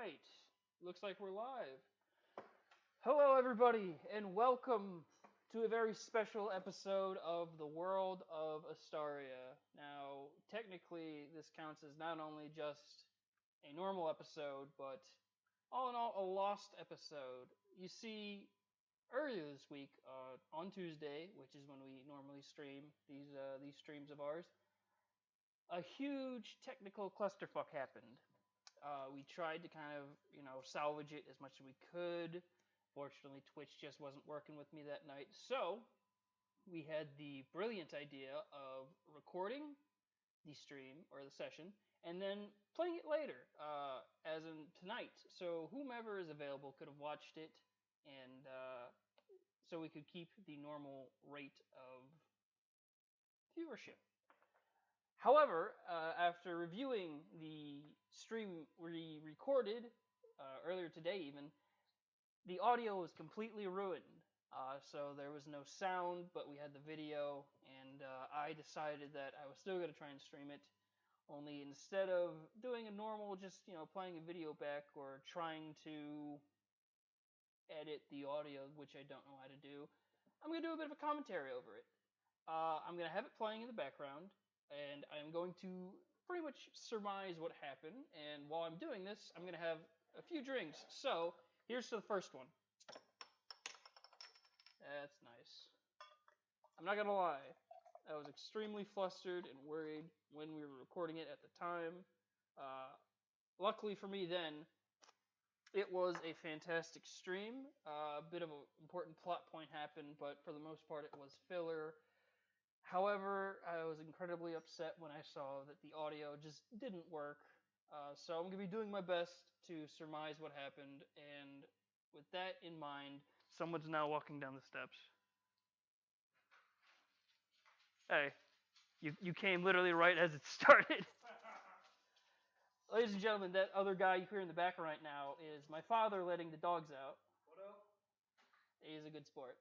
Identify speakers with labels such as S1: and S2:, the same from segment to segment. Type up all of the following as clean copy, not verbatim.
S1: right. Looks like we're live. Hello, everybody, and welcome to a very special episode of the World of Astaria. Now, technically, this counts as not only just a normal episode, but all in all, a lost episode. You see, earlier this week, on Tuesday, which is when we normally stream these streams of ours, a huge technical clusterfuck happened. We tried to kind of, salvage it as much as we could. Fortunately, Twitch just wasn't working with me that night. So, we had the brilliant idea of recording the stream or the session and then playing it later, as in tonight. So, whomever is available could have watched it, and so we could keep the normal rate of viewership. However, after reviewing the stream we recorded earlier today, even, the audio was completely ruined. So there was no sound, but we had the video, and I decided that I was still going to try and stream it. Only instead of doing a normal, just playing a video back or trying to edit the audio, which I don't know how to do, I'm going to do a bit of a commentary over it. I'm going to have it playing in the background, and I'm going to pretty much surmise what happened. And while I'm doing this, I'm going to have a few drinks. So, here's to the first one. That's nice. I'm not going to lie. I was extremely flustered and worried when we were recording it at the time. Luckily for me then, it was a fantastic stream. A bit of an important plot point happened, but for the most part it was filler. However, I was incredibly upset when I saw that the audio just didn't work. So I'm going to be doing my best to surmise what happened, and with that in mind, someone's now walking down the steps. Hey, you came literally right as it started. Ladies and gentlemen, that other guy you hear in the background right now is my father letting the dogs out.
S2: What up?
S1: He's a good sport.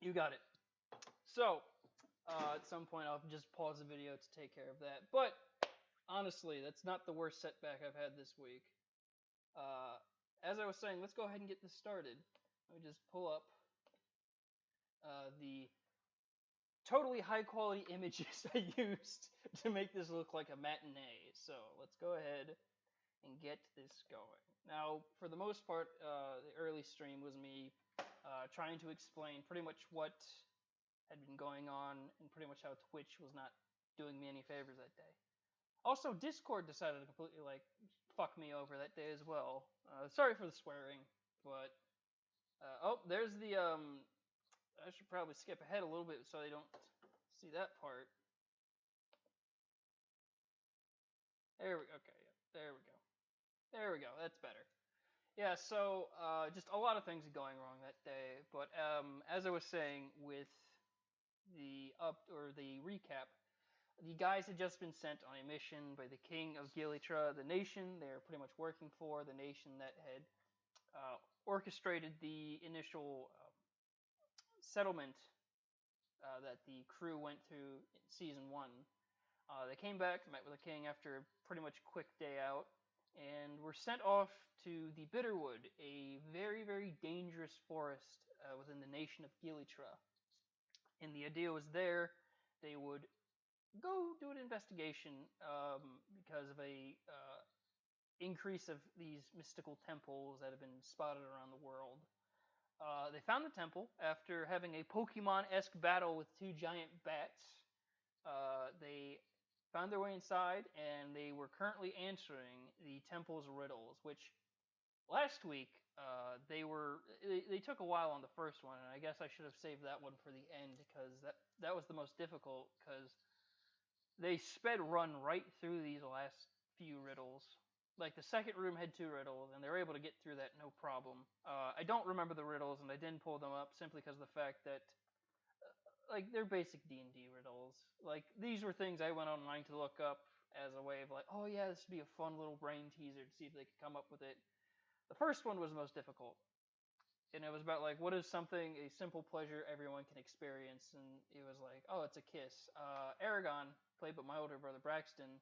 S1: You got it. So, at some point I'll just pause the video to take care of that. But, honestly, that's not the worst setback I've had this week. As I was saying, let's go ahead and get this started. Let me just pull up the totally high quality images I used to make this look like a matinee. So, let's go ahead and get this going. Now, for the most part, the early stream was me trying to explain pretty much what had been going on and pretty much how Twitch was not doing me any favors that day. Also, Discord decided to completely, fuck me over that day as well. Sorry for the swearing, but... oh, there's the, I should probably skip ahead a little bit so they don't see that part. There we go. Okay, yeah, there we go. There we go, that's better. Yeah, so, just a lot of things going wrong that day, but, as I was saying with the recap, the guys had just been sent on a mission by the king of Gilitra, the nation they're pretty much working for, the nation that had orchestrated the initial settlement that the crew went through in Season 1. They came back, met with the king after a pretty much quick day out, and were sent off to the Bitterwood, a very, very dangerous forest within the nation of Gilitra. And the idea was there, they would go do an investigation because of a increase of these mystical temples that have been spotted around the world. They found the temple after having a Pokemon-esque battle with two giant bats. They found their way inside, and they were currently answering the temple's riddles, which last week they took a while on the first one, and I guess I should have saved that one for the end because that was the most difficult, because they run right through these last few riddles. Like, the second room had 2 riddles, and they were able to get through that no problem. I don't remember the riddles, and I didn't pull them up simply because of the fact that, they're basic D&D riddles. Like, these were things I went online to look up as a way of oh yeah, this would be a fun little brain teaser to see if they could come up with it. The first one was the most difficult. And it was about, what is something, a simple pleasure everyone can experience? And it was oh, it's a kiss. Aragon, played by my older brother Braxton,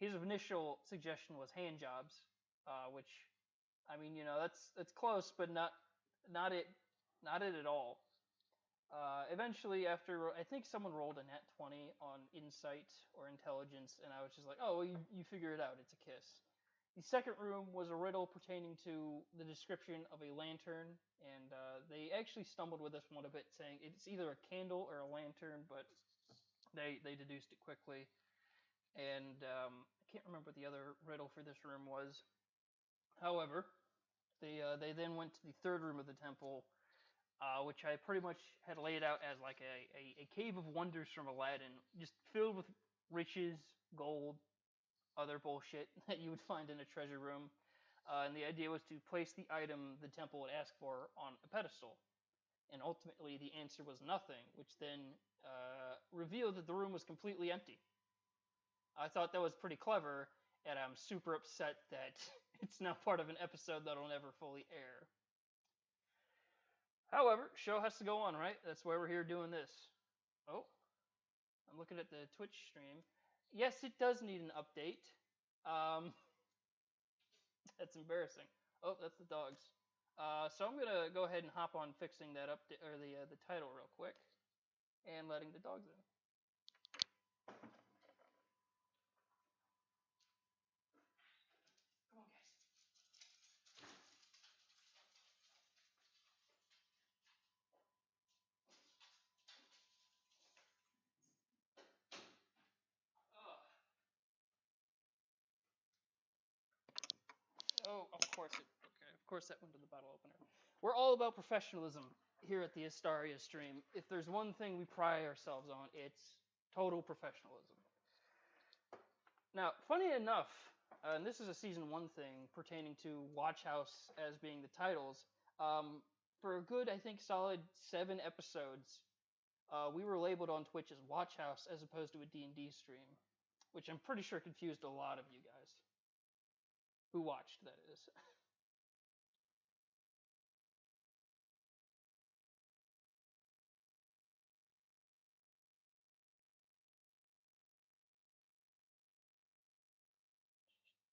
S1: his initial suggestion was hand jobs, which, I mean, that's close, but not it not it at all. Eventually, after I think someone rolled a nat 20 on insight or intelligence, and I was just like, oh, well, you figure it out. It's a kiss. The second room was a riddle pertaining to the description of a lantern, and they actually stumbled with this one a bit, saying it's either a candle or a lantern, but they deduced it quickly. And I can't remember what the other riddle for this room was. However, they then went to the third room of the temple, which I pretty much had laid out as like a cave of wonders from Aladdin, just filled with riches, gold, other bullshit that you would find in a treasure room. And the idea was to place the item the temple would ask for on a pedestal. And ultimately, the answer was nothing, which then revealed that the room was completely empty. I thought that was pretty clever, and I'm super upset that it's now part of an episode that'll never fully air. However, show has to go on, right? That's why we're here doing this. Oh, I'm looking at the Twitch stream. Yes, it does need an update. That's embarrassing. Oh, that's the dogs. So I'm gonna go ahead and hop on fixing that update or the title real quick, and letting the dogs in. Come on, guys. Oh, of course it. Okay, of course that went to the bottle opener. We're all about professionalism here at the Astaria stream. If there's one thing we pride ourselves on, it's total professionalism. Now, funny enough, and this is a season 1 thing pertaining to Watch House as being the titles. For a good, I think, solid 7 episodes, we were labeled on Twitch as Watch House as opposed to a D&D stream, which I'm pretty sure confused a lot of you guys who watched, that is.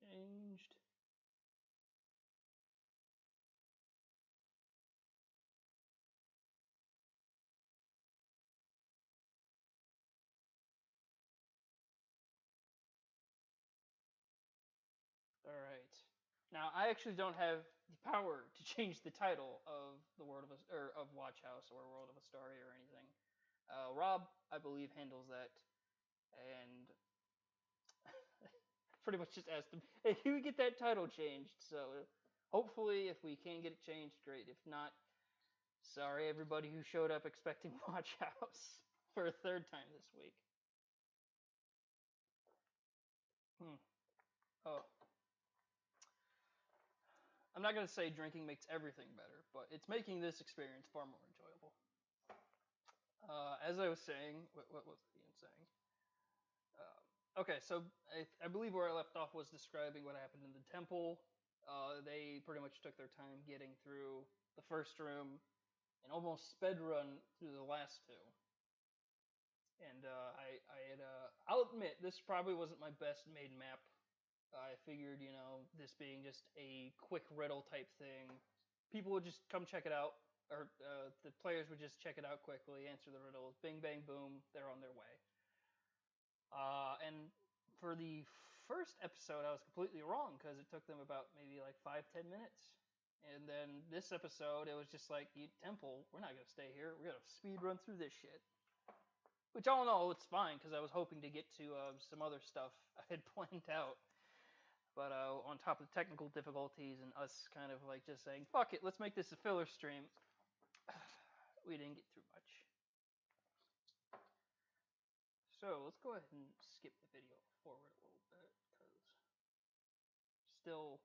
S1: Changed. All right. Now, I actually don't have the power to change the title of the World of or of Watch House or World of Astaria or anything. Rob, I believe, handles that, and pretty much just asked him, "Hey, can we get that title changed?" So, hopefully, if we can get it changed, great. If not, sorry everybody who showed up expecting Watch House for a third time this week. Oh, I'm not gonna say drinking makes everything better, but it's making this experience far more enjoyable. As I was saying, what was Ian saying? Okay, so I believe where I left off was describing what happened in the temple. They pretty much took their time getting through the first room and almost sped run through the last two. And I'll admit, this probably wasn't my best made map. I figured, this being just a quick riddle type thing, people would just come check it out, or the players would just check it out quickly, answer the riddles, bing, bang, boom, they're on their way. And for the first episode, I was completely wrong because it took them about maybe like 5-10 minutes. And then this episode, it was just like, Temple, we're not going to stay here. We're going to speed run through this shit. Which all in all, it's fine because I was hoping to get to some other stuff I had planned out. But on top of the technical difficulties and us kind of like just saying, fuck it, let's make this a filler stream, we didn't get through much. So let's go ahead and skip the video forward a little bit because still.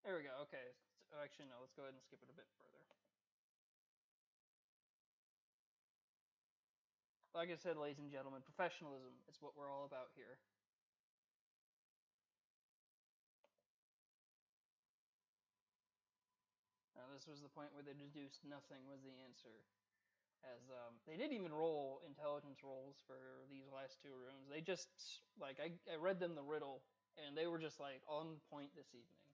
S1: There we go. Okay. Actually, no. Let's go ahead and skip it a bit further. Like I said, ladies and gentlemen, professionalism is what we're all about here. Now, this this was the point where they deduced nothing was the answer. As they didn't even roll intelligence rolls for these last two rooms. They just like I read them the riddle, and they were just like on point this evening.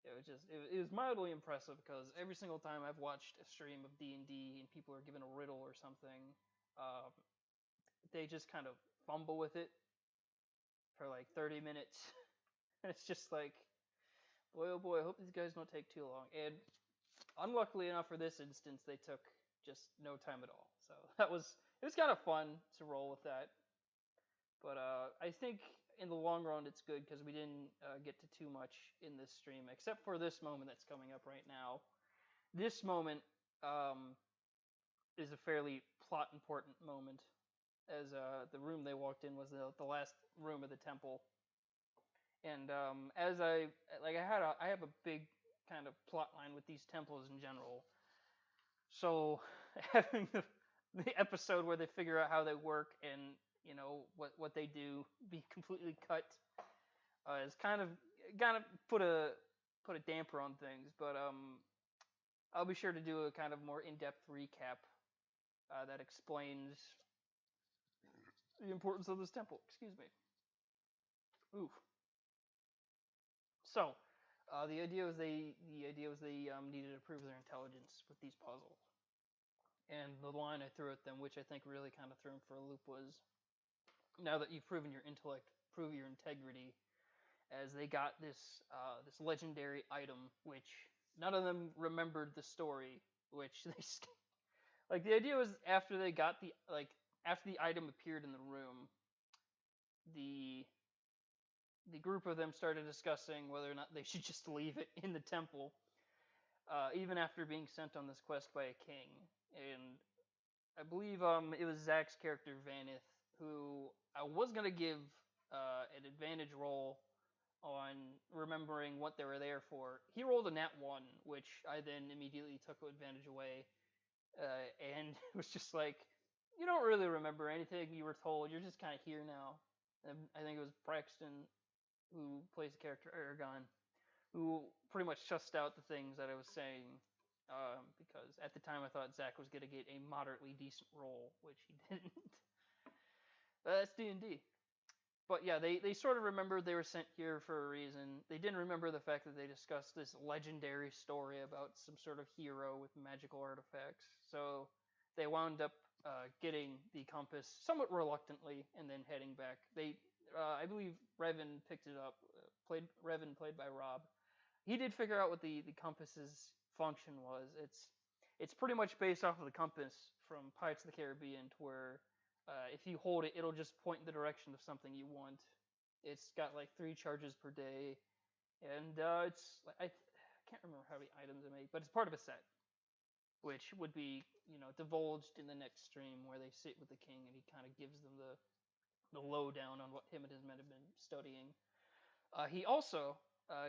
S1: It was mildly impressive because every single time I've watched a stream of D&D and people are given a riddle or something, um, they just kind of fumble with it for like 30 minutes. And it's just like, boy oh boy, I hope these guys don't take too long. And unluckily enough for this instance, they took just no time at all. So it was kind of fun to roll with that. But I think in the long run, it's good because we didn't get to too much in this stream, except for this moment that's coming up right now. This moment is a fairly plot important moment, as the room they walked in was the last room of the temple. And as I have a big kind of plot line with these temples in general. So having the episode where they figure out how they work and what they do be completely cut is kind of put a damper on things. But I'll be sure to do a kind of more in-depth recap that explains the importance of this temple. Excuse me. Oof. So the idea was they needed to prove their intelligence with these puzzles. And the line I threw at them, which I think really kind of threw them for a loop, was, now that you've proven your intellect, prove your integrity, as they got this this legendary item, which none of them remembered the story, which they like. The idea was after they got after the item appeared in the room, the group of them started discussing whether or not they should just leave it in the temple, even after being sent on this quest by a king. And I believe it was Zach's character Vanith who I was gonna give an advantage roll on remembering what they were there for. He rolled a nat 1, which I then immediately took advantage away, and it was just like, you don't really remember anything you were told. You're just kind of here now. And I think it was Braxton, who plays the character Aragon, who pretty much sussed out the things that I was saying, because at the time I thought Zach was going to get a moderately decent roll, which he didn't. That's D&D. But yeah, they sort of remembered they were sent here for a reason. They didn't remember the fact that they discussed this legendary story about some sort of hero with magical artifacts. So they wound up getting the compass somewhat reluctantly and then heading back. I believe Revan picked it up. Revan, played by Rob. He did figure out what the compass's function was. It's pretty much based off of the compass from Pirates of the Caribbean, to where if you hold it, it'll just point in the direction of something you want. It's got like 3 charges per day, and it's I can't remember how many items it made, but it's part of a set, which would be divulged in the next stream where they sit with the king and he kind of gives them the lowdown on what him and his men have been studying. He also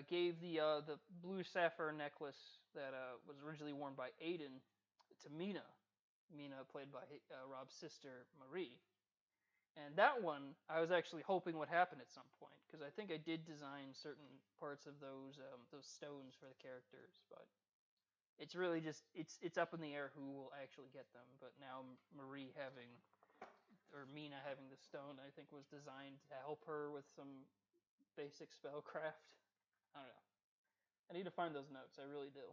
S1: gave the blue sapphire necklace that was originally worn by Aiden to Mina. Mina, played by Rob's sister, Marie. And that one, I was actually hoping would happen at some point, because I think I did design certain parts of those stones for the characters, but it's really just, it's up in the air who will actually get them. But now Mina having the stone, I think was designed to help her with some basic spellcraft. I don't know. I need to find those notes. I really do.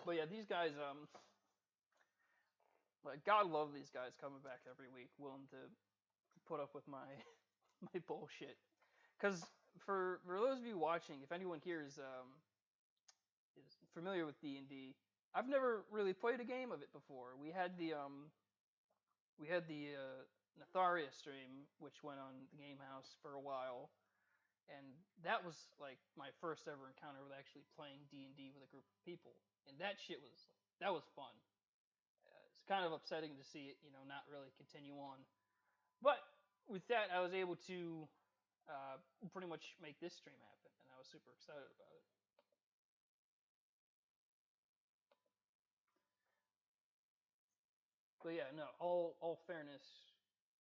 S1: But yeah, these guys, like, God love these guys coming back every week, willing to put up with my my bullshit. Because for those of you watching, if anyone here is familiar with D&D, I've never really played a game of it before. We had the Astaria stream, which went on the Game House for a while, and that was like my first ever encounter with actually playing D&D with a group of people, and that was fun. It's kind of upsetting to see it, not really continue on. But with that, I was able to pretty much make this stream happen, and I was super excited about it. But yeah, no, all fairness,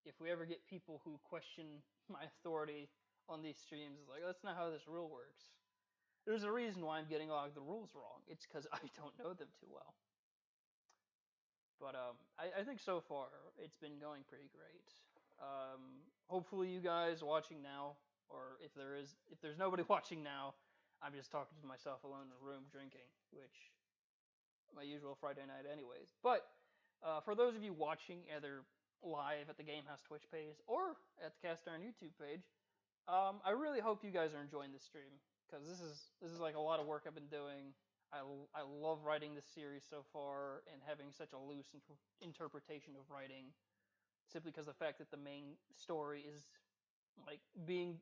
S1: if we ever get people who question my authority on these streams is like, that's not how this rule works. There's a reason why I'm getting a lot of the rules wrong. It's because I don't know them too well. But I think so far it's been going pretty great. Hopefully you guys watching now, or if there's nobody watching now, I'm just talking to myself alone in a room drinking, which my usual Friday night anyways. But for those of you watching either live at the Gamehouse Twitch page or at the Cast Iron YouTube page, I really hope you guys are enjoying this stream because this is like a lot of work I've been doing. I love writing this series so far and having such a loose interpretation of writing, simply because the fact that the main story is like being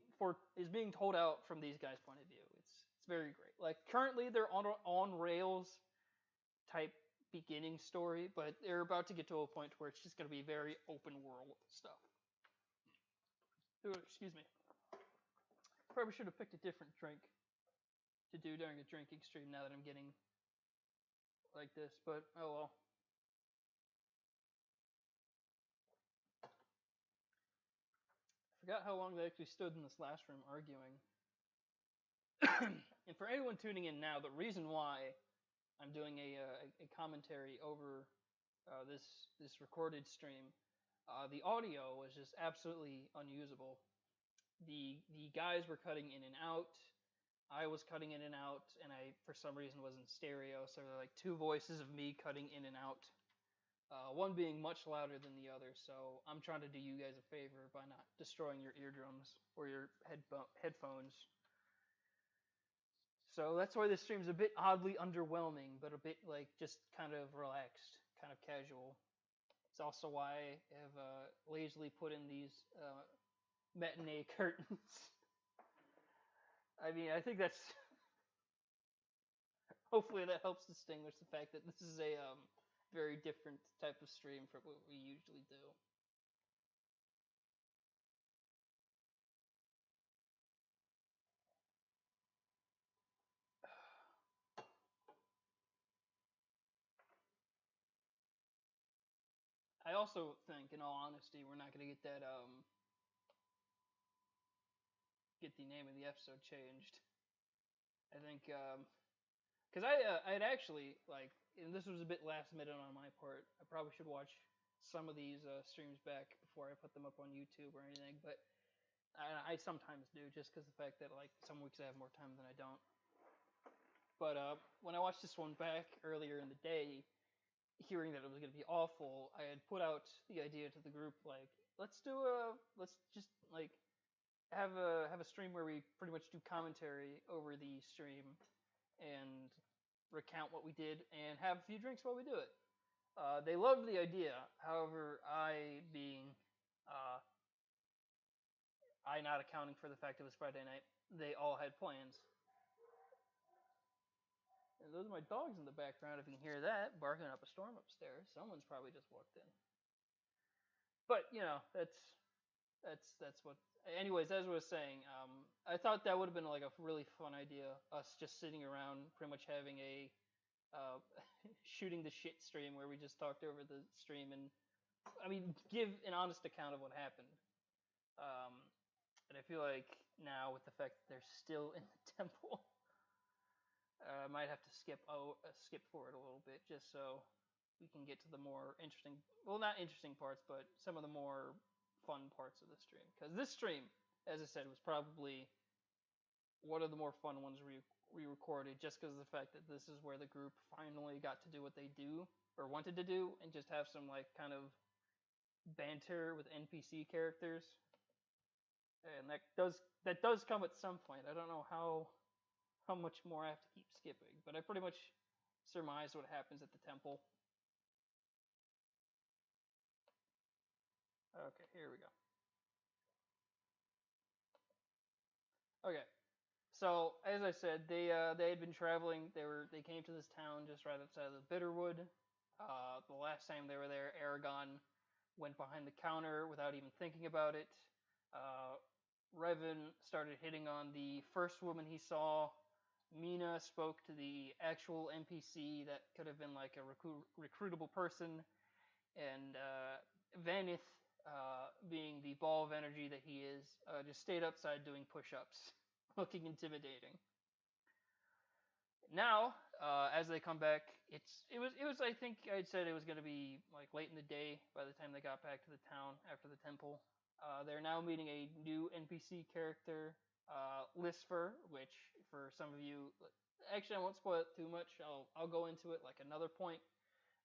S1: told out from these guys' point of view. It's very great. Like currently they're on rails type beginning story, but they're about to get to a point where it's just going to be very open world stuff. Ooh, excuse me. Probably should have picked a different drink to do during a drinking stream now that I'm getting like this, but oh well. I forgot how long they actually stood in this last room arguing. And for anyone tuning in now, the reason why I'm doing a commentary over this recorded stream, the audio was just absolutely unusable. The guys were cutting in and out. I was cutting in and out, and I for some reason was in stereo, so there were like two voices of me cutting in and out. One being much louder than the other, so I'm trying to do you guys a favor by not destroying your eardrums or your headphones. So that's why this stream's a bit oddly underwhelming, but a bit like just kind of relaxed, kind of casual. It's also why I have lazily put in these matinee curtains. I mean, I think that's hopefully that helps distinguish the fact that this is a very different type of stream from what we usually do. I also think, in all honesty, we're not going to get that get the name of the episode changed. I think because I'd actually like, and this was a bit last minute on my part. I probably should watch some of these streams back before I put them up on YouTube or anything, but I sometimes do just because the fact that like some weeks I have more time than I don't. But when I watched this one back earlier in the day, hearing that it was going to be awful, I had put out the idea to the group like, let's just like have a stream where we pretty much do commentary over the stream and recount what we did and have a few drinks while we do it. They loved the idea. However, I not accounting for the fact it was Friday night, they all had plans. And those are my dogs in the background. If you can hear that, barking up a storm upstairs. Someone's probably just walked in. But you know, that's what. Anyways, as I was saying, I thought that would have been like a really fun idea. Us just sitting around, pretty much having a shooting the shit stream where we just talked over the stream and, I mean, give an honest account of what happened. And I feel like now with the fact that they're still in the temple, I might have to skip forward a little bit just so we can get to the more interesting, well, not interesting parts, but some of the more fun parts of the stream. Because this stream, as I said, was probably one of the more fun ones we recorded, just because of the fact that this is where the group finally got to do what they do or wanted to do, and just have some like kind of banter with NPC characters. And that does come at some point. I don't know how much more I have to keep skipping, but I pretty much surmise what happens at the temple. Okay, here we go. Okay, so as I said, they had been traveling. They came to this town just right outside of the Bitterwood. The last time they were there, Aragon went behind the counter without even thinking about it. Revan started hitting on the first woman he saw. Mina spoke to the actual NPC that could have been like a recruitable person, and Vanith being the ball of energy that he is, just stayed outside doing push-ups, looking intimidating. Now, as they come back, it was I think I'd said it was going to be like late in the day by the time they got back to the town after the temple. They're now meeting a new NPC character, Lisfer, which for some of you, actually I won't spoil it too much. I'll go into it like another point.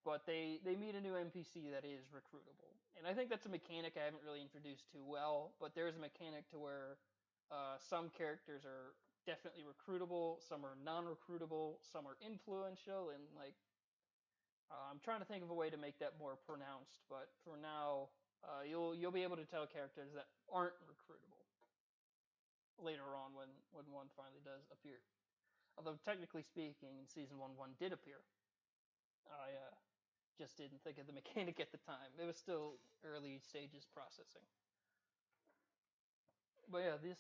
S1: But they meet a new NPC that is recruitable, and I think that's a mechanic I haven't really introduced too well. But there's a mechanic to where some characters are definitely recruitable, some are non-recruitable, some are influential, and like I'm trying to think of a way to make that more pronounced. But for now, you'll be able to tell characters that aren't recruitable later on when one finally does appear. Although technically speaking, in season one did appear. I just didn't think of the mechanic at the time. It was still early stages processing. But yeah, this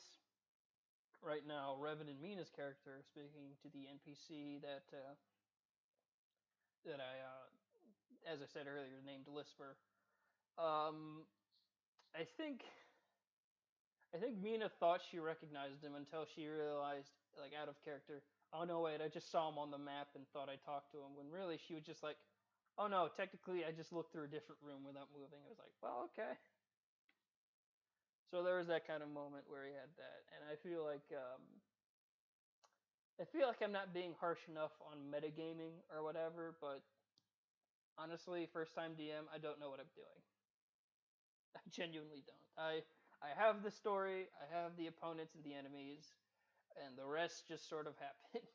S1: right now, Revan and Mina's character speaking to the NPC that I, as I said earlier, named Lisper. Um, I think Mina thought she recognized him until she realized, like out of character, oh no wait, I just saw him on the map and thought I talked to him. When really she was just like, oh no, technically I just looked through a different room without moving. It was like, well, okay. So there was that kind of moment where he had that, and I feel like I'm not being harsh enough on metagaming or whatever, but honestly, first time DM, I don't know what I'm doing. I genuinely don't. I have the story, I have the opponents and the enemies, and the rest just sort of happens.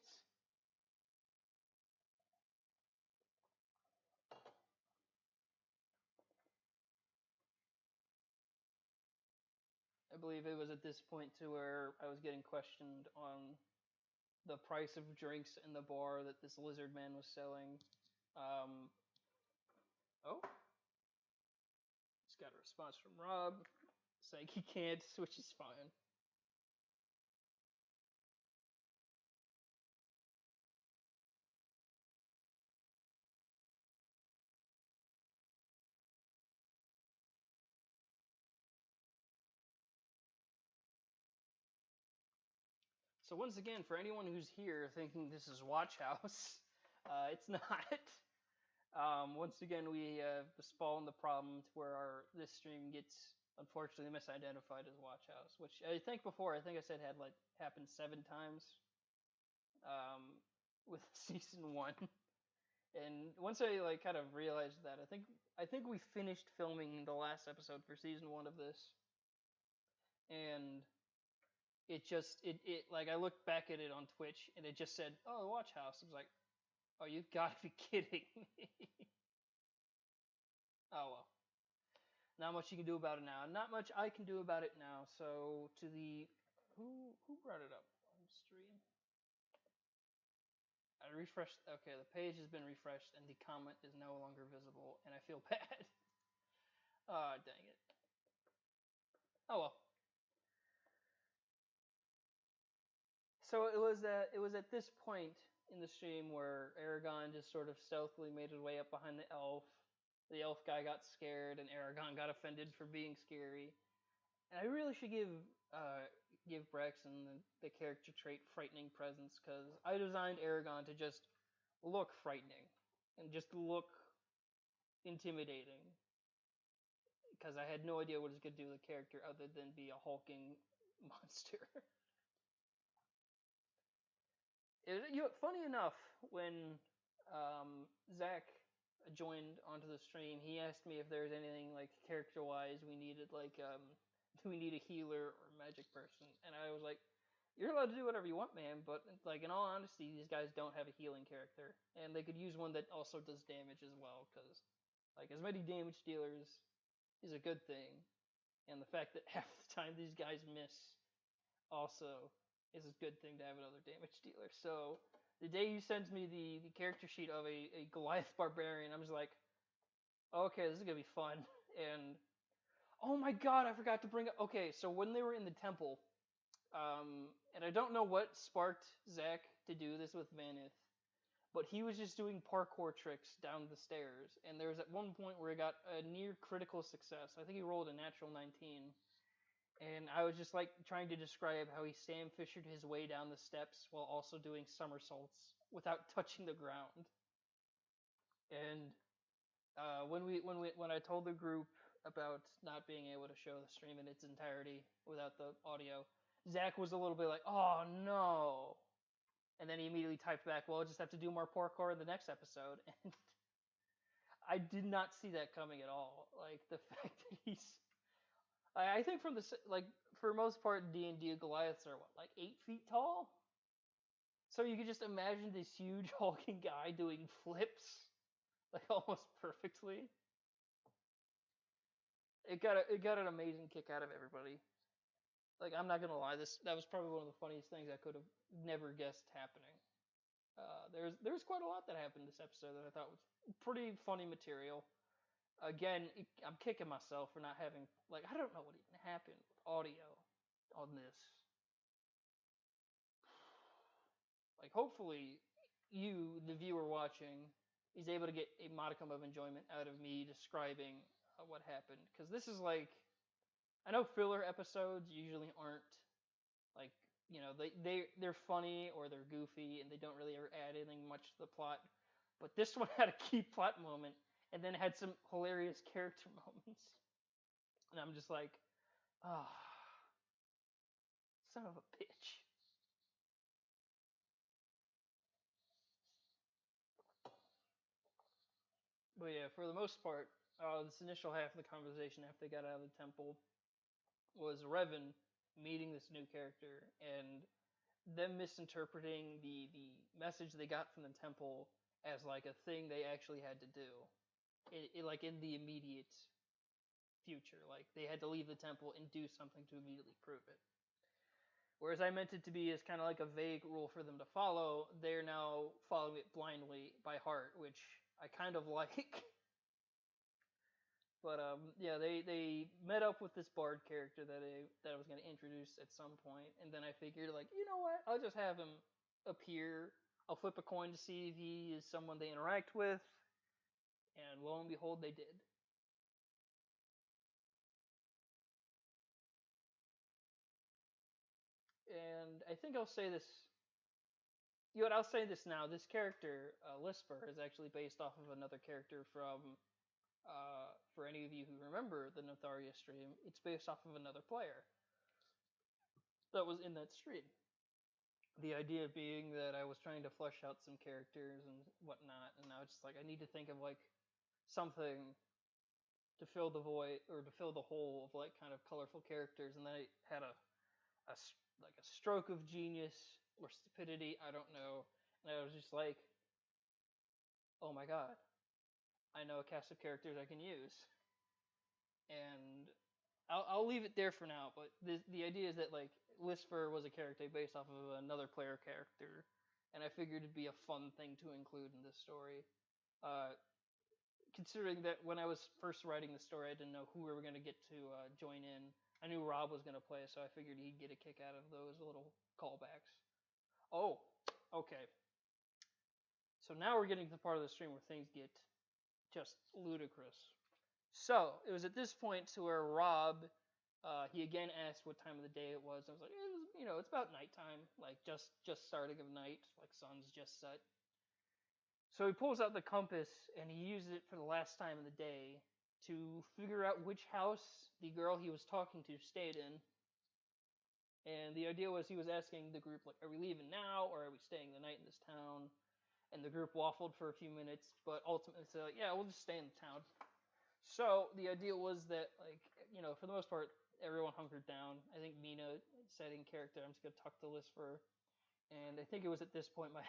S1: I believe it was at this point to where I was getting questioned on the price of drinks in the bar that this lizard man was selling. Um, oh, just got a response from Rob saying he can't, which is fine. So once again, for anyone who's here thinking this is Watch House, it's not. Once again, we have spawned the problem to where this stream gets unfortunately misidentified as Watch House, which I think before I think I said had like happened 7 times with season one. And once I like kind of realized that, I think we finished filming the last episode for season one of this, and it like I looked back at it on Twitch and it just said, "Oh, Watch House." I was like, "Oh, you've got to be kidding me!" Oh well, not much you can do about it now. Not much I can do about it now. So to the who brought it up on stream? I refreshed. Okay, the page has been refreshed and the comment is no longer visible, and I feel bad. Ah, dang it. Oh well. So it was at this point in the stream where Aragon just sort of stealthily made his way up behind the elf. The elf guy got scared, and Aragon got offended for being scary. And I really should give Braxton the character trait frightening presence, because I designed Aragon to just look frightening and just look intimidating, because I had no idea what it was going to do to the character other than be a hulking monster. Funny enough, when Zach joined onto the stream, he asked me if there's anything like character-wise we needed, like do we need a healer or a magic person? And I was like, you're allowed to do whatever you want, man. But like in all honesty, these guys don't have a healing character, and they could use one that also does damage as well, because like as many damage dealers is a good thing, and the fact that half the time these guys miss also is a good thing to have another damage dealer. So the day he sends me the character sheet of a Goliath barbarian, I'm just like, okay, this is gonna be fun. And oh my god, I forgot to bring up. Okay, so when they were in the temple, and I don't know what sparked Zach to do this with Vanith, but he was just doing parkour tricks down the stairs. And there was at one point where he got a near critical success. I think he rolled a natural 19. And I was just like trying to describe how he Sam Fishered his way down the steps while also doing somersaults without touching the ground. And when I told the group about not being able to show the stream in its entirety without the audio, Zach was a little bit like, "Oh no," and then he immediately typed back, "Well, I'll just have to do more parkour in the next episode." And I did not see that coming at all. Like the fact that I think from the like for most part D&D Goliaths are what like 8 feet tall. So you could just imagine this huge hulking guy doing flips like almost perfectly. It got an amazing kick out of everybody. Like I'm not gonna lie, that was probably one of the funniest things I could have never guessed happening. There's quite a lot that happened this episode that I thought was pretty funny material. Again, I'm kicking myself for not having like I don't know what even happened with audio on this. Like hopefully you, the viewer watching, is able to get a modicum of enjoyment out of me describing what happened because this is like I know filler episodes usually aren't like they're funny or they're goofy and they don't really ever add anything much to the plot, but this one had a key plot moment and then had some hilarious character moments, and I'm just like, ah, oh, son of a bitch. But yeah, for the most part, this initial half of the conversation after they got out of the temple was Revan meeting this new character and them misinterpreting the message they got from the temple as like a thing they actually had to do, like in the immediate future. Like they had to leave the temple and do something to immediately prove it. Whereas I meant it to be as kind of like a vague rule for them to follow, they're now following it blindly by heart, which I kind of like. But yeah, they met up with this bard character that I was going to introduce at some point, and then I figured like, you know what, I'll just have him appear. I'll flip a coin to see if he is someone they interact with, and lo and behold, they did. And I think I'll say this. You know what? I'll say this now. This character, Lisper, is actually based off of another character from. For any of you who remember the Notharia stream, it's based off of another player that was in that stream. The idea being that I was trying to flesh out some characters and whatnot, and I was just like, I need to think of like something to fill the void or to fill the hole of like kind of colorful characters, and then I had a like a stroke of genius or stupidity, I don't know, and I was just like, oh my god, I know a cast of characters I can use, and I'll leave it there for now. But the idea is that like Lisper was a character based off of another player character, and I figured it'd be a fun thing to include in this story. Uh, Considering that when I was first writing the story, I didn't know who we were going to get to join in. I knew Rob was going to play, so I figured he'd get a kick out of those little callbacks. Oh, okay. So now we're getting to the part of the stream where things get just ludicrous. So it was at this point to where Rob, he again asked what time of the day it was. I was like, it was, it's about nighttime, like just starting of night, like sun's just set. So he pulls out the compass and he uses it for the last time of the day to figure out which house the girl he was talking to stayed in. And the idea was he was asking the group, like, are we leaving now or are we staying the night in this town? And the group waffled for a few minutes, but ultimately said, like, yeah, we'll just stay in the town. So the idea was that, like, for the most part, everyone hunkered down. I think Mina said in character, I'm just going to tuck the list for. And I think it was at this point my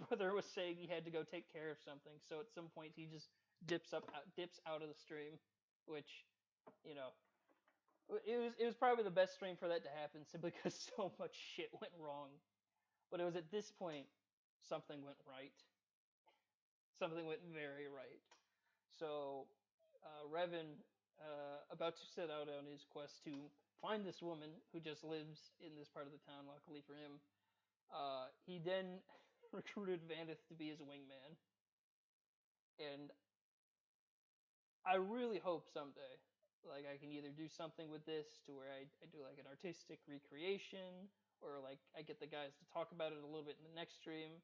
S1: brother was saying he had to go take care of something. So at some point he just dips out of the stream, which, it was probably the best stream for that to happen simply because so much shit went wrong. But it was at this point something went right. Something went very right. So Revan, about to set out on his quest to find this woman who just lives in this part of the town, luckily for him, he then recruited Vanith to be his wingman, and I really hope someday, like I can either do something with this to where I do like an artistic recreation, or like I get the guys to talk about it a little bit in the next stream.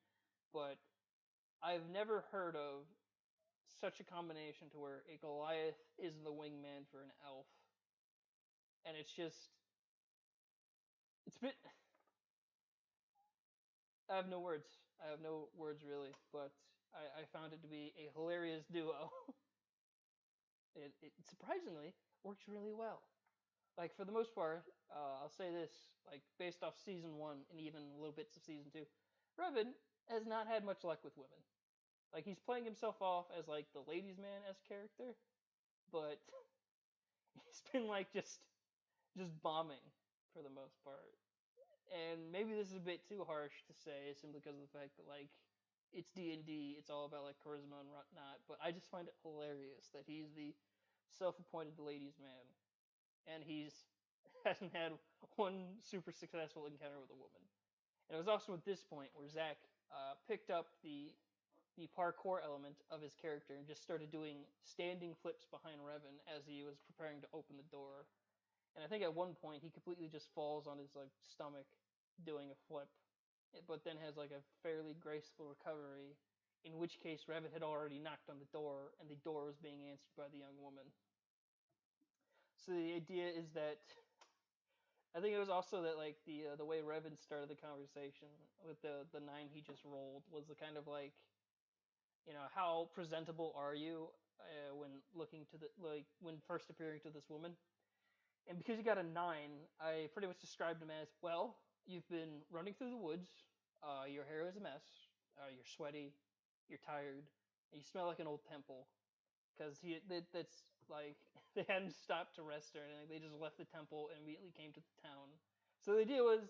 S1: But I've never heard of such a combination to where a Goliath is the wingman for an elf, and it's been. I have no words. I have no words really, but I found it to be a hilarious duo. It surprisingly works really well. Like for the most part, I'll say this: like based off season one and even little bits of season two, Revan has not had much luck with women. Like he's playing himself off as like the ladies' man as character, but he's been like just bombing for the most part. And maybe this is a bit too harsh to say, simply because of the fact that like it's D&D, it's all about like charisma and whatnot. But I just find it hilarious that he's the self-appointed ladies' man, and he's hasn't had one super successful encounter with a woman. And it was also at this point where Zach picked up the parkour element of his character and just started doing standing flips behind Revan as he was preparing to open the door. And I think at one point he completely just falls on his like stomach doing a flip, but then has like a fairly graceful recovery. In which case, Revan had already knocked on the door, and the door was being answered by the young woman. So the idea is that I think it was also that like the way Revan started the conversation with the nine he just rolled was the kind of like, how presentable are you when looking to the like when first appearing to this woman. And because he got a 9, I pretty much described him as, well, you've been running through the woods, your hair is a mess, you're sweaty, you're tired, and you smell like an old temple. Because that's like, they hadn't stopped to rest or anything, they just left the temple and immediately came to the town. So the idea was,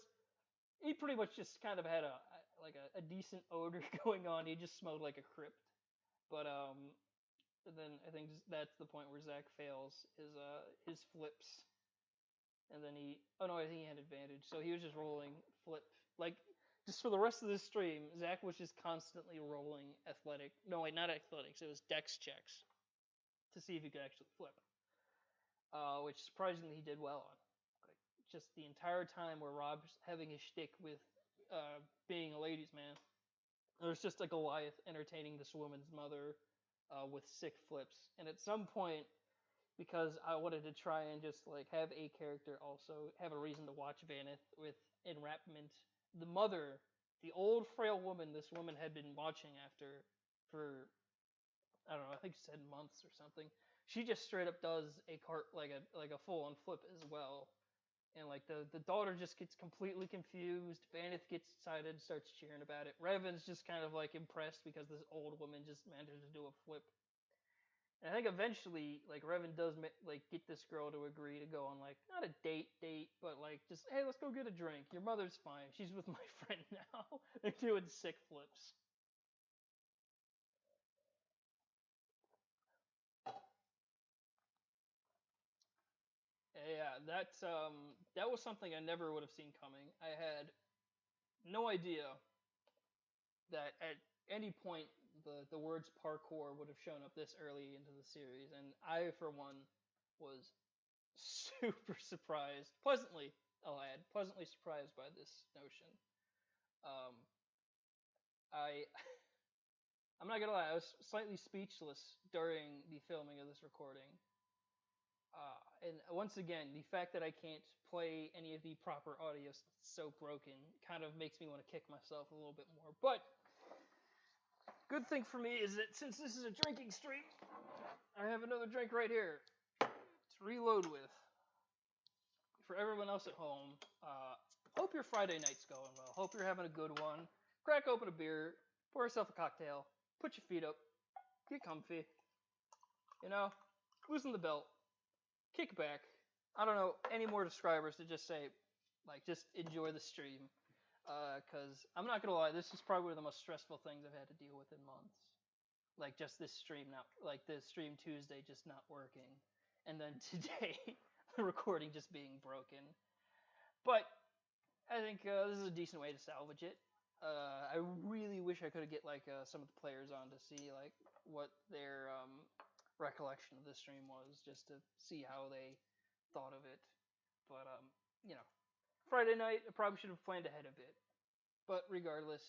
S1: he pretty much just kind of had a decent odor going on, he just smelled like a crypt. But, then I think that's the point where Zach fails his flips, and then oh no, I think he had advantage, so he was just rolling flip, like just for the rest of the stream. Zach was just constantly rolling no wait, not athletics, it was dex checks to see if he could actually flip, which surprisingly he did well on. Like just the entire time where Rob's having his shtick with being a ladies' man, there's just a Goliath entertaining this woman's mother with sick flips, and at some point, because I wanted to try and just like have a character also have a reason to watch Vanith with enrapment. The mother, the old frail woman this woman had been watching after for, I don't know, I think she said months or something. She just straight up does a cart like a full on flip as well. And like the daughter just gets completely confused. Vanith gets excited, starts cheering about it. Revan's just kind of like impressed because this old woman just managed to do a flip. And I think eventually, like Revan does like get this girl to agree to go on like not a date, but like just, hey, let's go get a drink. Your mother's fine. She's with my friend now. They're doing sick flips. Yeah, that was something I never would have seen coming. I had no idea that at any point the words parkour would have shown up this early into the series, and I for one was super surprised, pleasantly, I'll add, pleasantly surprised by this notion. Um, I I'm not gonna lie, I was slightly speechless during the filming of this recording. And once again, the fact that I can't play any of the proper audio since it's so broken kind of makes me want to kick myself a little bit more. But good thing for me is that since this is a drinking stream, I have another drink right here to reload with. For everyone else at home, hope your Friday night's going well. Hope you're having a good one. Crack open a beer, pour yourself a cocktail, put your feet up, get comfy, loosen the belt, kick back. I don't know any more describers to just say, like, just enjoy the stream. Because I'm not gonna lie, this is probably one of the most stressful things I've had to deal with in months. Like, just this stream this stream Tuesday just not working. And then today, the recording just being broken. But I think this is a decent way to salvage it. I really wish I could get like some of the players on to see like what their recollection of the stream was, just to see how they thought of it. But you know, Friday night I probably should have planned ahead a bit. But regardless,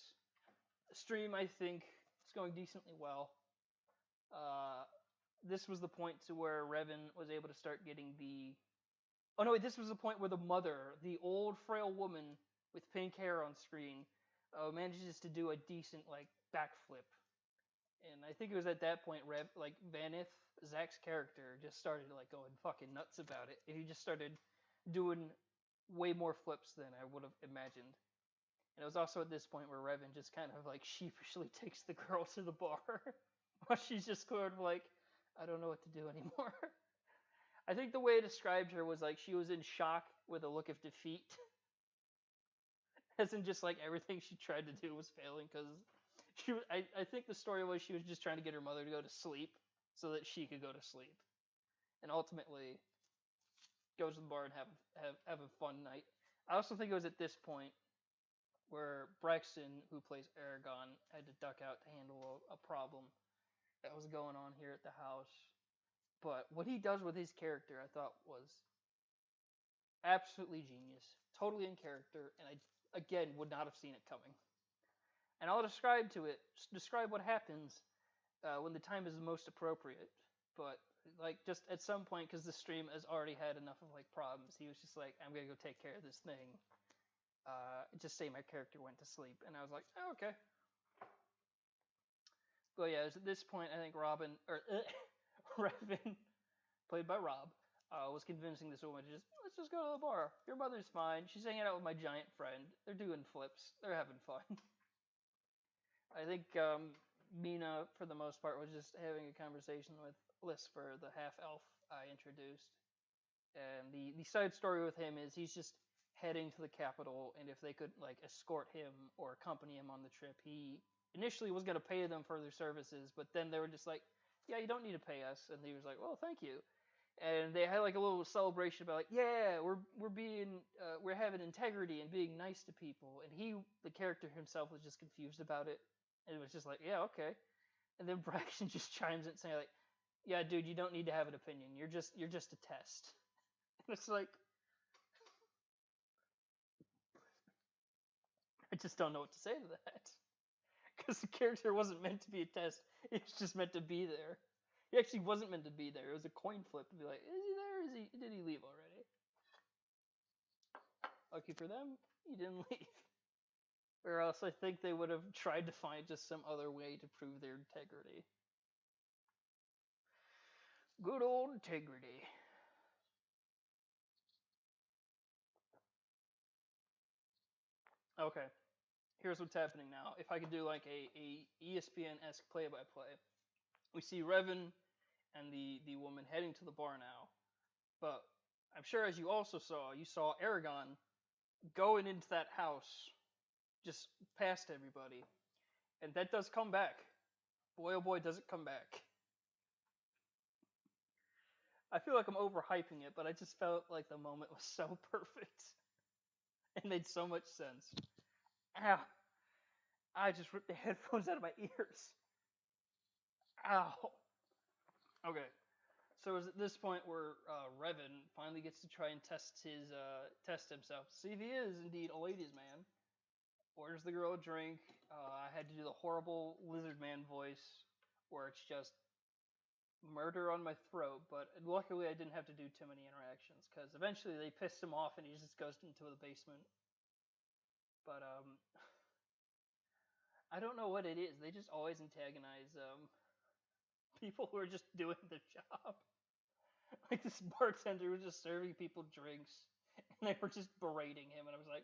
S1: stream I think is going decently well. Uh, this was the point to where Revan was able to start getting the. Oh no, wait, this was the point where the mother, the old frail woman with pink hair on screen, manages to do a decent like backflip. And I think it was at that point, like Vanith, Zach's character, just started like going fucking nuts about it. And he just started doing way more flips than I would have imagined. And it was also at this point where Revan just kind of like sheepishly takes the girl to the bar, while she's just sort of like, I don't know what to do anymore. I think the way I described her was like she was in shock with a look of defeat, as in just like everything she tried to do was failing because she. I think the story was she was just trying to get her mother to go to sleep so that she could go to sleep, and ultimately goes to the bar and have a fun night. I also think it was at this point where Braxton, who plays Aragon, had to duck out to handle a problem that was going on here at the house. But what he does with his character, I thought was absolutely genius, totally in character, and I again would not have seen it coming. And I'll describe what happens when the time is most appropriate. But like just at some point, because the stream has already had enough of like problems, he was just like, "I'm gonna go take care of this thing." Just say my character went to sleep, and I was like, oh, "Okay." But yeah, it was at this point I think Robin or Revan, played by Rob, was convincing this woman to just let's just go to the bar. Your mother's fine. She's hanging out with my giant friend. They're doing flips. They're having fun. I think Mina, for the most part, was just having a conversation with Lisper, the half elf I introduced. And the side story with him is he's just heading to the capital, and if they could like escort him or accompany him on the trip, he initially was going to pay them for their services, but then they were just like, "Yeah, you don't need to pay us," and he was like, "Well, thank you." And they had like a little celebration about like, "Yeah, we're having integrity and being nice to people," and the character himself, was just confused about it, and it was just like, "Yeah, okay." And then Braxton just chimes in saying like, "Yeah, dude, you don't need to have an opinion. You're just a test." And it's like, I just don't know what to say to that. Because the character wasn't meant to be a test. It was just meant to be there. He actually wasn't meant to be there. It was a coin flip to be like, is he there? Did he leave already? Lucky for them, he didn't leave. Or else I think they would have tried to find just some other way to prove their integrity. Good old integrity. Okay, here's what's happening now. If I could do like a ESPN-esque play-by-play, we see Revan and the woman heading to the bar now. But I'm sure, as you saw Aragon going into that house just past everybody. And that does come back. Boy, oh boy, does it come back. I feel like I'm overhyping it, but I just felt like the moment was so perfect. It made so much sense. Ow. I just ripped the headphones out of my ears. Ow. Okay. So it's at this point where Revan finally gets to try and test himself. See if he is indeed a ladies' man. Orders the girl a drink. I had to do the horrible lizard man voice, where it's just murder on my throat. But luckily, I didn't have to do too many interactions because eventually they pissed him off and he just goes into the basement. But I don't know what it is. They just always antagonize people who are just doing their job. Like this bartender was just serving people drinks, and they were just berating him, and I was like,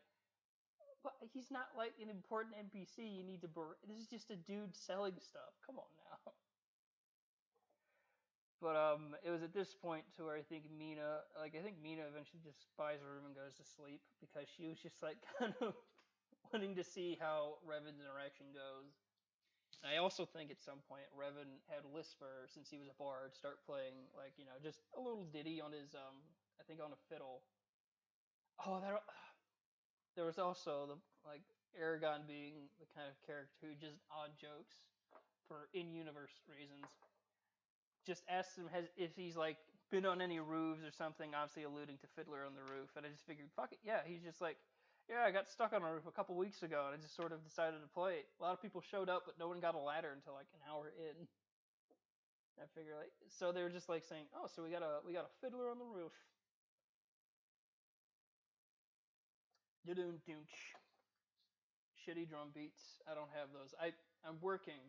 S1: "But he's not like an important NPC. You need to This is just a dude selling stuff. Come on now." But it was at this point to where I think Mina eventually just buys a room and goes to sleep because she was just like kind of wanting to see how Revan's interaction goes. I also think at some point Revan had Lisper, since he was a bard, start playing like just a little ditty on his I think on a fiddle. Oh, there was also the like Aragon being the kind of character who just odd jokes for in-universe reasons. Just asked him if he's like been on any roofs or something, obviously alluding to Fiddler on the Roof, and I just figured, fuck it, yeah. He's just like, yeah, I got stuck on a roof a couple weeks ago, and I just sort of decided to play it. A lot of people showed up, but no one got a ladder until like an hour in. I figure like, so they were just like saying, oh, so we got a Fiddler on the Roof. Doom doonch. Shitty drum beats. I don't have those. I'm working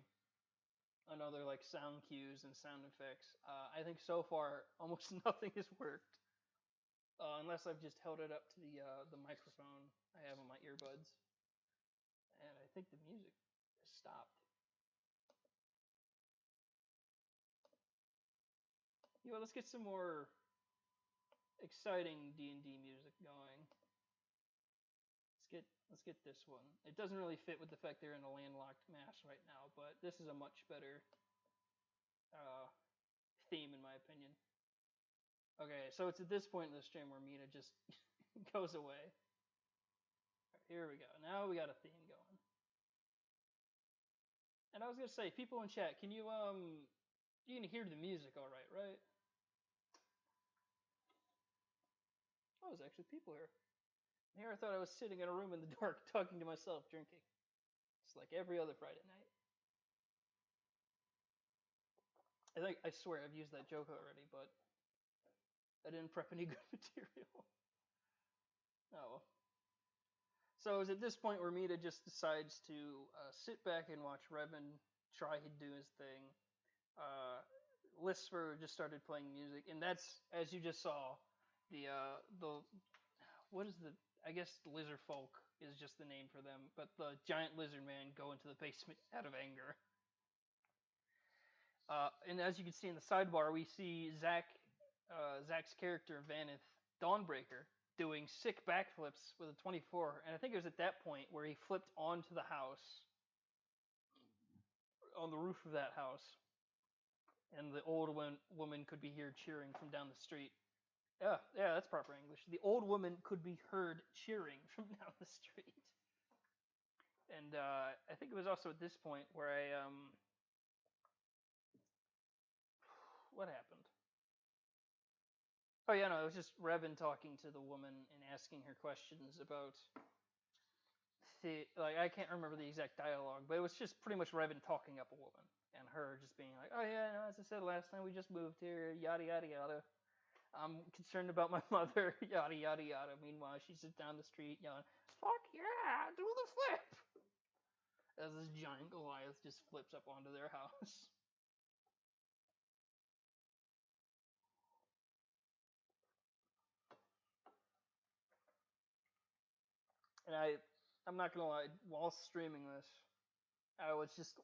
S1: on other like sound cues and sound effects. I think so far almost nothing has worked, unless I've just held it up to the microphone I have on my earbuds, and I think the music has stopped. Let's get some more exciting D&D music going. Let's get this one. It doesn't really fit with the fact they're in a landlocked mass right now, but this is a much better uh, theme in my opinion. Okay, so it's at this point in the stream where Mina just goes away. Right, here we go. Now we got a theme going. And I was gonna say, people in chat, can you can hear the music all right, right? Oh, there's actually people here. Here I thought I was sitting in a room in the dark talking to myself, drinking. It's like every other Friday night. I swear I've used that joke already, but I didn't prep any good material. Oh well. So it's at this point where Mita just decides to sit back and watch Revan try to do his thing. Lisper just started playing music, and that's, as you just saw, the what is the, I guess lizard folk is just the name for them, but the giant lizard man go into the basement out of anger. And as you can see in the sidebar, we see Zach's character Vanith Dawnbreaker doing sick backflips with a 24, and I think it was at that point where he flipped onto the house, on the roof of that house, and the old woman could be heard cheering from down the street. Yeah, that's proper English. The old woman could be heard cheering from down the street. And I think it was also at this point where what happened? Oh yeah, no, it was just Revan talking to the woman and asking her questions about like, I can't remember the exact dialogue, but it was just pretty much Revan talking up a woman and her just being like, oh yeah, no, as I said last time, we just moved here, yada yada yada. I'm concerned about my mother, yada yada yada. Meanwhile, she's just down the street yelling, fuck yeah, do the flip! As this giant Goliath just flips up onto their house. And I'm not gonna lie, while streaming this, I was just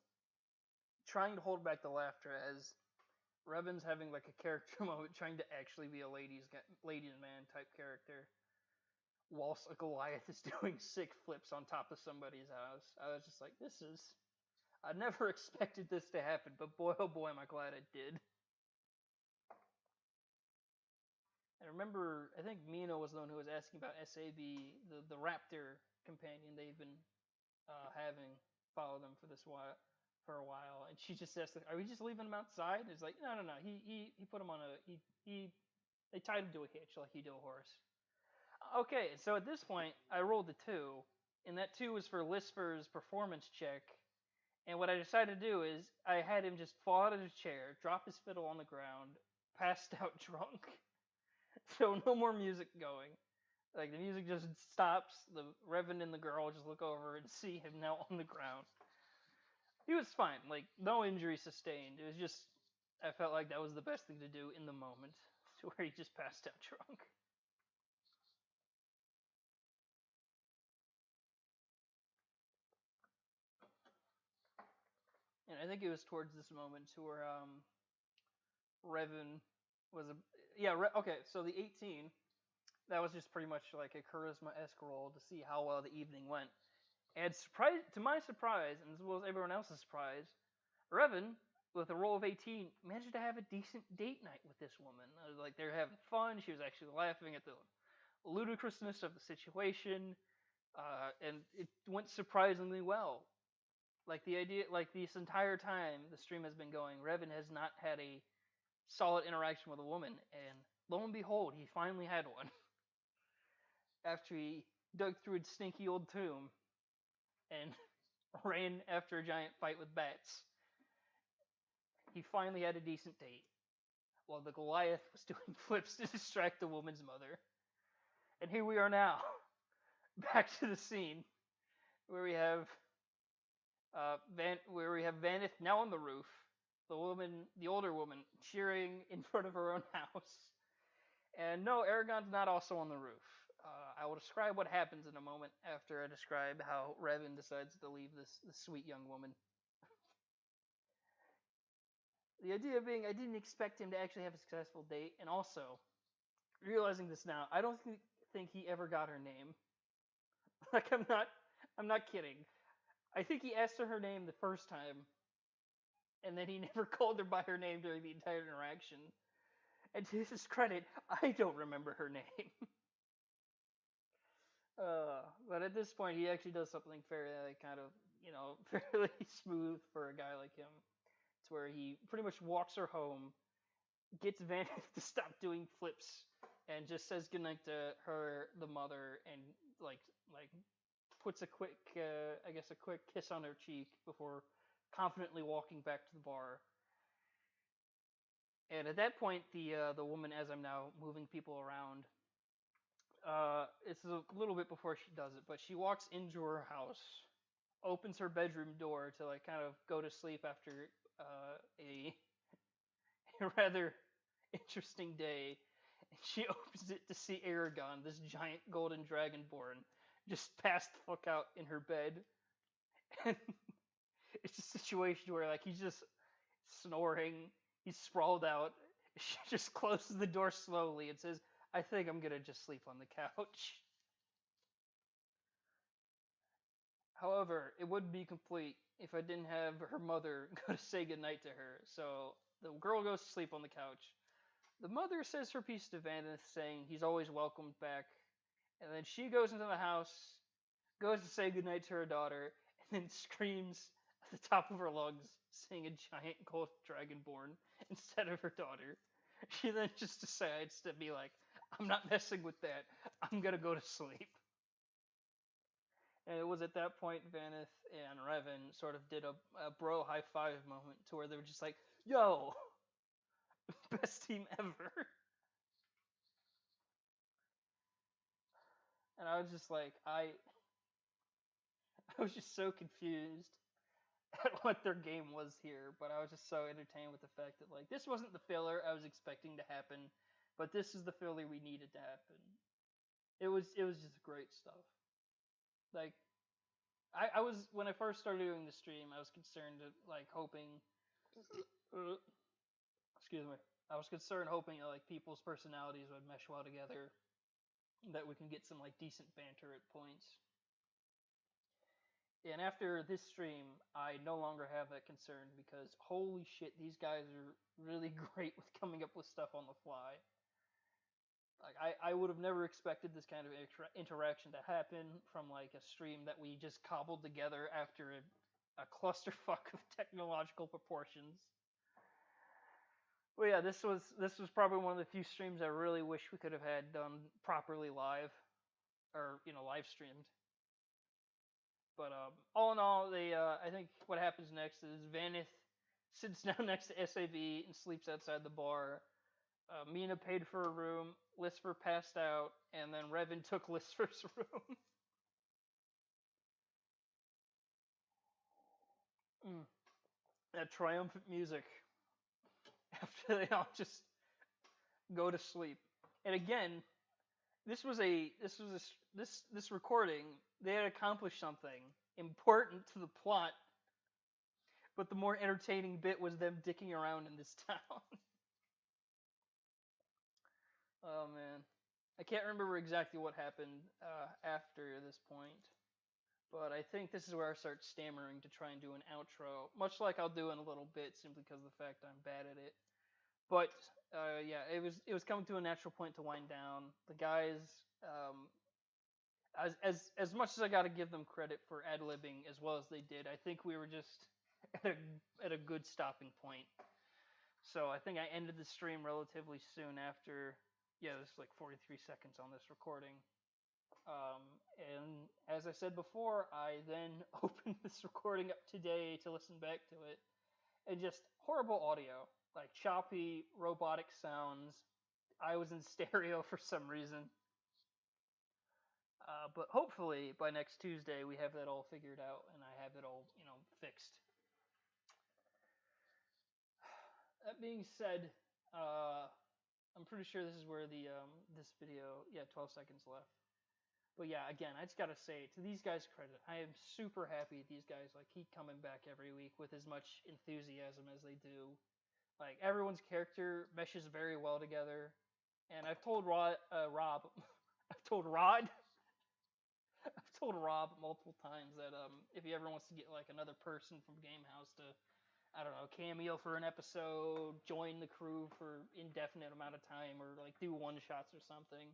S1: trying to hold back the laughter as Revan's having like a character moment, trying to actually be a ladies man type character, whilst a Goliath is doing sick flips on top of somebody's house. I was just like, I never expected this to happen, but boy, oh boy, am I glad it did. I remember, I think Mina was the one who was asking about SAB, the raptor companion they've been having follow them for a while, and she just asked, "Are we just leaving him outside?" And it's like, no. He put him on they tied him to a hitch like he do a horse. Okay, so at this point, I rolled a 2, and that 2 was for Lisper's performance check. And what I decided to do is I had him just fall out of his chair, drop his fiddle on the ground, passed out drunk. So no more music going. Like, the music just stops. The Revan and the girl just look over and see him now on the ground. He was fine. Like, no injury sustained. It was just, I felt like that was the best thing to do in the moment, to where he just passed out drunk. And I think it was towards this moment to where Revan was okay. So the 18, that was just pretty much like a charisma-esque roll to see how well the evening went. And to my surprise, and as well as everyone else's surprise, Revan, with a roll of 18, managed to have a decent date night with this woman. Like, they were having fun. She was actually laughing at the ludicrousness of the situation. and it went surprisingly well. Like the idea, like this entire time the stream has been going, Revan has not had a solid interaction with a woman, and lo and behold, he finally had one after he dug through a stinky old tomb and ran after a giant fight with bats. He finally had a decent date, while the Goliath was doing flips to distract the woman's mother. And here we are now, back to the scene where we have Vanith now on the roof, the older woman, cheering in front of her own house. And no, Aragon's not also on the roof. I will describe what happens in a moment after I describe how Revan decides to leave this sweet young woman. The idea being, I didn't expect him to actually have a successful date, and also, realizing this now, I don't think he ever got her name. Like, I'm not kidding. I think he asked her name the first time, and then he never called her by her name during the entire interaction. And to his credit, I don't remember her name. But at this point, he actually does something fairly kind of, fairly smooth for a guy like him. It's where he pretty much walks her home, gets Vanith to stop doing flips, and just says goodnight to her, the mother, and like puts a quick, a quick kiss on her cheek before confidently walking back to the bar. And at that point, the woman, as I'm now moving people around, it's a little bit before she does it, but she walks into her house, opens her bedroom door to like kind of go to sleep after a a rather interesting day. And she opens it to see Aragon, this giant golden dragonborn, just passed the fuck out in her bed. And it's a situation where like he's just snoring, he's sprawled out. She just closes the door slowly and says, "I think I'm gonna just sleep on the couch." However, it wouldn't be complete if I didn't have her mother go to say goodnight to her. So the girl goes to sleep on the couch. The mother says her piece to Vanith, saying he's always welcomed back. And then she goes into the house, goes to say goodnight to her daughter, and then screams at the top of her lungs, seeing a giant gold dragonborn instead of her daughter. She then just decides to be like, "I'm not messing with that. I'm gonna go to sleep." And it was at that point Vanith and Revan sort of did a bro high five moment to where they were just like, "Yo, best team ever." And I was just like, I was just so confused at what their game was here, but I was just so entertained with the fact that like this wasn't the filler I was expecting to happen, but this is the filler we needed to happen. It was just great stuff. Like I was when I first started doing the stream, I was concerned like hoping excuse me. I was concerned hoping that like people's personalities would mesh well together, that we can get some like decent banter at points. And after this stream, I no longer have that concern because holy shit, these guys are really great with coming up with stuff on the fly. Like I would have never expected this kind of interaction to happen from like a stream that we just cobbled together after a clusterfuck of technological proportions. Well, yeah, this was probably one of the few streams I really wish we could have had done properly live, or live streamed. But all in all, I think what happens next is Vanith sits down next to SAV and sleeps outside the bar. Mina paid for a room. Lisfer passed out, and then Revan took Lisfer's room. Mm. That triumphant music after they all just go to sleep. And again, this recording. They had accomplished something important to the plot, but the more entertaining bit was them dicking around in this town. Oh man, I can't remember exactly what happened after this point, but I think this is where I start stammering to try and do an outro, much like I'll do in a little bit, simply because of the fact I'm bad at it. But yeah, it was coming to a natural point to wind down. The guys, as much as I got to give them credit for ad libbing as well as they did, I think we were just at a good stopping point. So I think I ended the stream relatively soon after. Yeah, there's like 43 seconds on this recording. And as I said before, I then opened this recording up today to listen back to it, and just horrible audio, like choppy, robotic sounds. I was in stereo for some reason. But hopefully by next Tuesday we have that all figured out and I have it all, fixed. That being said, I'm pretty sure this is where the this video, 12 seconds left. But yeah, again, I just gotta say, to these guys' credit, I am super happy these guys like keep coming back every week with as much enthusiasm as they do. Like everyone's character meshes very well together, and I've told Rob, I've told Rod, I've told Rob multiple times that if he ever wants to get like another person from Gamehouse to, I don't know, cameo for an episode, join the crew for indefinite amount of time, or like do one shots or something,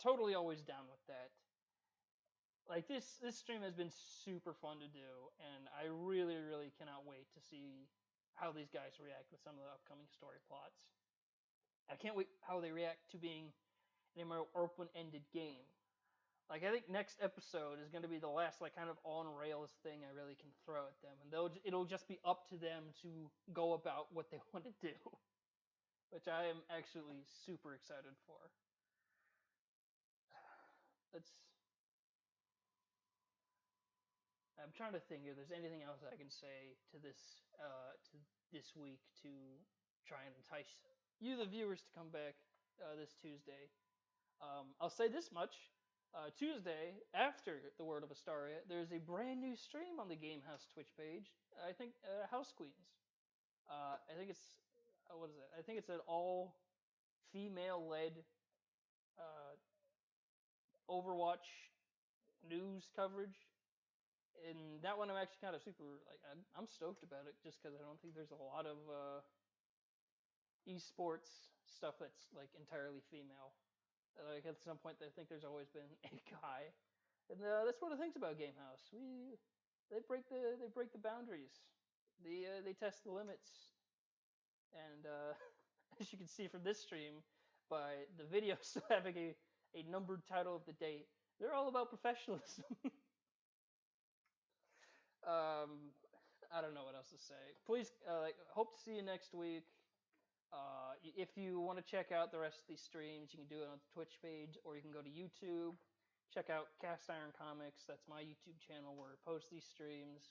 S1: totally always down with that. Like this stream has been super fun to do, and I really really cannot wait to see how these guys react with some of the upcoming story plots. I can't wait how they react to being in a more open-ended game. Like I think next episode is going to be the last like kind of on rails thing I really can throw at them, and it'll just be up to them to go about what they want to do, which I am actually super excited for. That's I'm trying to think if there's anything else I can say to this week to try and entice you, the viewers, to come back this Tuesday. I'll say this much: Tuesday, after the Word of Astaria, there's a brand new stream on the Gamehouse Twitch page. I think House Queens. I think it's what is it? I think it's an all female-led uh, Overwatch news coverage. And that one I'm actually kind of super like I'm stoked about it just because I don't think there's a lot of esports stuff that's like entirely female. Like at some point, I think there's always been a guy, and that's one of the things about Gamehouse. They break the boundaries, they test the limits, and as you can see from this stream, by the video still having a numbered title of the day, they're all about professionalism. I don't know what else to say. Please, hope to see you next week. If you want to check out the rest of these streams, you can do it on the Twitch page, or you can go to YouTube. Check out Cast Iron Comics. That's my YouTube channel where I post these streams.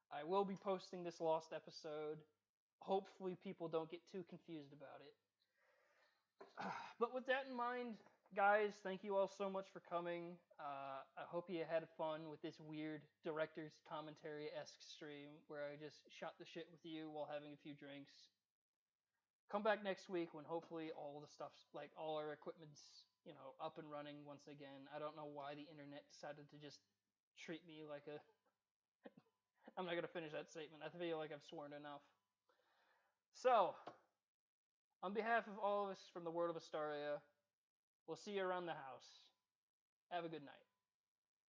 S1: I will be posting this lost episode. Hopefully, people don't get too confused about it. But with that in mind, guys, thank you all so much for coming. I hope you had fun with this weird director's commentary-esque stream where I just shot the shit with you while having a few drinks. Come back next week when hopefully all the stuff's, like all our equipment's, up and running once again. I don't know why the internet decided to just treat me like a... I'm not going to finish that statement. I feel like I've sworn enough. So, on behalf of all of us from the Word of Astaria, we'll see you around the house. Have a good night.